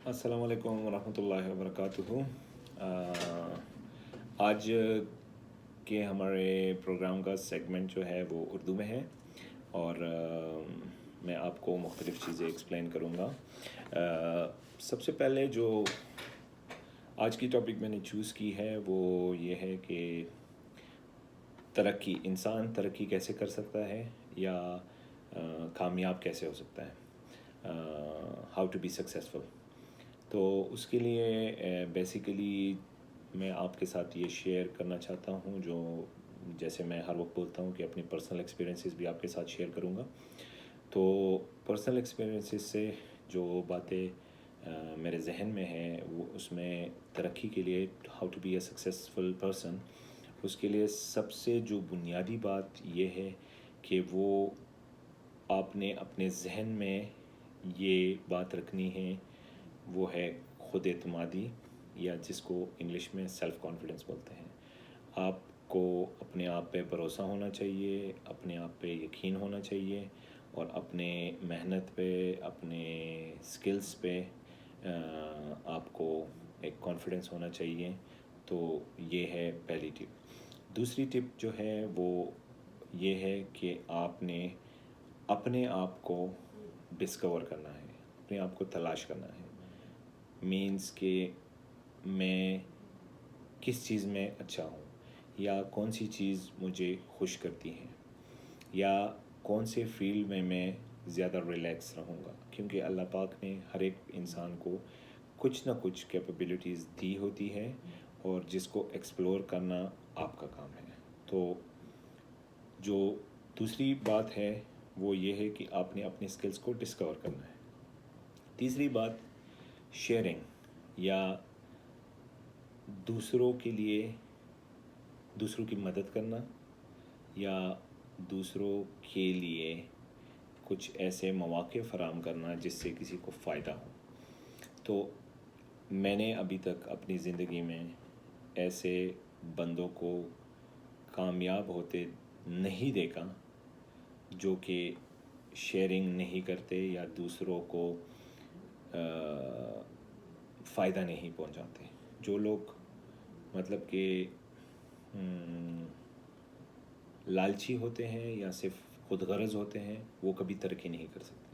السلام علیکم ورحمۃ اللہ وبرکاتہ۔ آج کے ہمارے پروگرام کا سیگمنٹ جو ہے وہ اردو میں ہے اور میں آپ کو مختلف چیزیں ایکسپلین کروں گا۔ سب سے پہلے جو آج کی ٹاپک میں نے چوز کی ہے وہ یہ ہے کہ ترقی، انسان ترقی کیسے کر سکتا ہے یا کامیاب کیسے ہو سکتا ہے، ہاؤ ٹو بی سکسیزفل۔ تو اس کے لیے بیسیکلی میں آپ کے ساتھ یہ شیئر کرنا چاہتا ہوں، جو جیسے میں ہر وقت بولتا ہوں کہ اپنی پرسنل ایکسپیرینسز بھی آپ کے ساتھ شیئر کروں گا۔ تو پرسنل ایکسپیرینسز سے جو باتیں میرے ذہن میں ہیں وہ اس میں ترقی کے لیے how to be a successful person, اس کے لیے سب سے جو بنیادی بات یہ ہے کہ وہ آپ نے اپنے ذہن میں یہ بات رکھنی ہے، وہ ہے خود اعتمادی، یا جس کو انگلش میں سیلف کانفیڈنس بولتے ہیں۔ آپ کو اپنے آپ پہ بھروسہ ہونا چاہیے، اپنے آپ پہ یقین ہونا چاہیے، اور اپنے محنت پہ، اپنے سکلز پہ آپ کو ایک کانفیڈنس ہونا چاہیے۔ تو یہ ہے پہلی ٹپ۔ دوسری ٹپ جو ہے وہ یہ ہے کہ آپ نے اپنے آپ کو ڈسکور کرنا ہے، اپنے آپ کو تلاش کرنا ہے۔ مینس کہ میں کس چیز میں اچھا ہوں، یا کون سی چیز مجھے خوش کرتی ہے، یا کون سے فیلڈ میں زیادہ ریلیکس رہوں گا، کیونکہ اللہ پاک نے ہر ایک انسان کو کچھ نہ کچھ کیپیبلٹیز دی ہوتی ہے، اور جس کو ایکسپلور کرنا آپ کا کام ہے۔ تو جو دوسری بات ہے وہ یہ ہے کہ آپ نے اپنے اسکلس کو ڈسکور کرنا ہے۔ تیسری بات شیئرنگ، یا دوسروں کے لیے دوسروں کی مدد کرنا، یا دوسروں کے لیے کچھ ایسے مواقع فراہم کرنا جس سے کسی کو فائدہ ہو۔ تو میں نے ابھی تک اپنی زندگی میں ایسے بندوں کو کامیاب ہوتے نہیں دیکھا جو کہ شیئرنگ نہیں کرتے یا دوسروں کو فائدہ نہیں پہنچاتے۔ جو لوگ مطلب کہ لالچی ہوتے ہیں یا صرف خود غرض ہوتے ہیں، وہ کبھی ترقی نہیں کر سکتے۔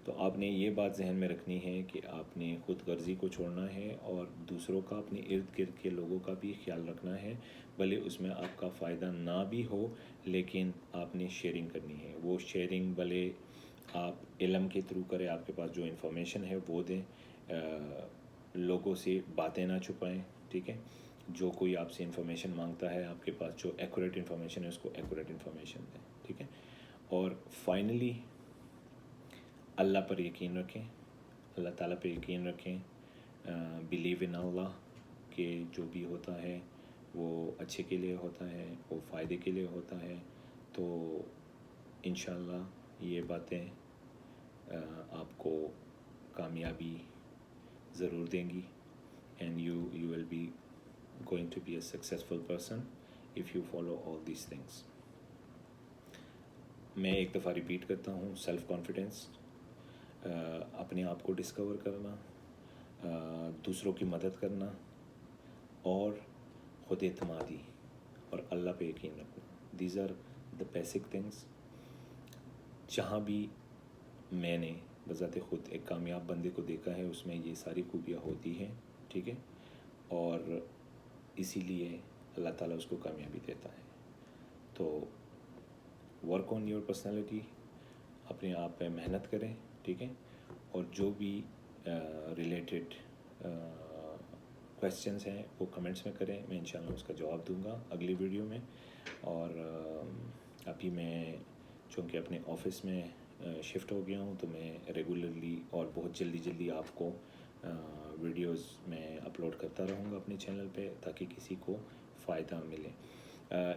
تو آپ نے یہ بات ذہن میں رکھنی ہے کہ آپ نے خود غرضی کو چھوڑنا ہے، اور دوسروں کا، اپنے ارد گرد کے لوگوں کا بھی خیال رکھنا ہے، بھلے اس میں آپ کا فائدہ نہ بھی ہو، لیکن آپ نے شیئرنگ کرنی ہے۔ وہ شیئرنگ بھلے آپ علم کے تھرو کریں، آپ کے پاس جو انفارمیشن ہے وہ دیں، لوگوں سے باتیں نہ چھپائیں، ٹھیک ہے۔ جو کوئی آپ سے انفارمیشن مانگتا ہے، آپ کے پاس جو ایکوریٹ انفارمیشن ہے اس کو ایکوریٹ انفارمیشن دیں، ٹھیک ہے۔ اور فائنلی اللہ پر یقین رکھیں، اللہ تعالیٰ پہ یقین رکھیں، بلیو ان اللہ، کہ جو بھی ہوتا ہے وہ اچھے کے لیے ہوتا ہے، وہ فائدے کے لیے ہوتا ہے۔ تو انشاءاللہ یہ باتیں آپ کو کامیابی ضرور دیں گی، and you will be going to be a successful person if you follow all these things۔ میں ایک دفعہ ریپیٹ کرتا ہوں، سیلف کانفیڈنس، اپنے آپ کو ڈسکور کرنا، دوسروں کی مدد کرنا، اور خود اعتمادی، اور اللہ پہ یقین رکھنا۔ These are the basic things. جہاں بھی میں نے بذات خود ایک کامیاب بندے کو دیکھا ہے اس میں یہ ساری خوبیاں ہوتی ہیں، ٹھیک ہے، اور اسی لیے اللہ تعالیٰ اس کو کامیابی دیتا ہے۔ تو ورک آن یور پرسنالٹی، اپنے آپ پہ محنت کریں، ٹھیک ہے، اور جو بھی ریلیٹڈ کویسچنس ہیں وہ کمنٹس میں کریں، میں انشاءاللہ اس کا جواب دوں گا اگلی ویڈیو میں۔ اور ابھی میں چونکہ اپنے آفس میں شفٹ ہو گیا ہوں، تو میں ریگولرلی اور بہت جلدی آپ کو ویڈیوز میں اپلوڈ کرتا رہوں گا اپنے چینل پہ، تاکہ کسی کو فائدہ ملے۔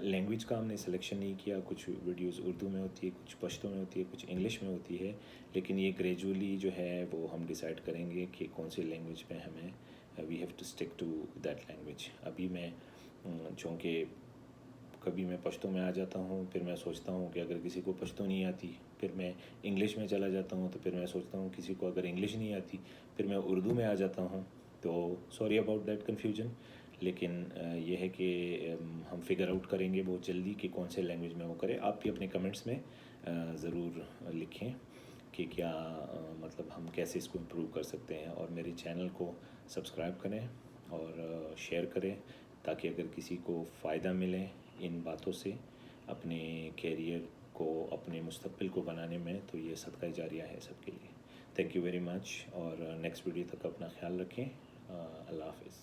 لینگویج کا ہم نے سلیکشن نہیں کیا، کچھ ویڈیوز اردو میں ہوتی ہے، کچھ پشتو میں ہوتی ہے، کچھ انگلش میں ہوتی ہے، لیکن یہ گریجولی جو ہے وہ ہم ڈیسائیڈ کریں گے کہ کون سی لینگویج پہ ہمیں we have to stick to that language. ابھی میں چونکہ کبھی میں پشتو میں آ جاتا ہوں، پھر میں سوچتا ہوں کہ اگر کسی کو پشتو نہیں آتی، پھر میں انگلش میں چلا جاتا ہوں، تو پھر میں سوچتا ہوں کسی کو اگر انگلش نہیں آتی پھر میں اردو میں آ جاتا ہوں. تو سوری اباؤٹ دیٹ کنفیوژن، لیکن یہ ہے کہ ہم فگر آؤٹ کریں گے بہت جلدی کہ کون سے لینگویج میں وہ کرے. آپ بھی اپنے کمنٹس میں ضرور لکھیں کہ کیا مطلب ہم کیسے اس کو امپروو کر سکتے ہیں، اور میرے چینل کو سبسکرائب کریں اور شیئر کریں تاکہ اگر کسی کو فائدہ ملے ان باتوں سے اپنے کیریئر کو، اپنے مستقبل کو بنانے میں، تو یہ صدقہ جاریہ ہے سب کے لیے. تھینک یو ویری مچ، اور نیکسٹ ویڈیو تک اپنا خیال رکھیں. اللہ حافظ.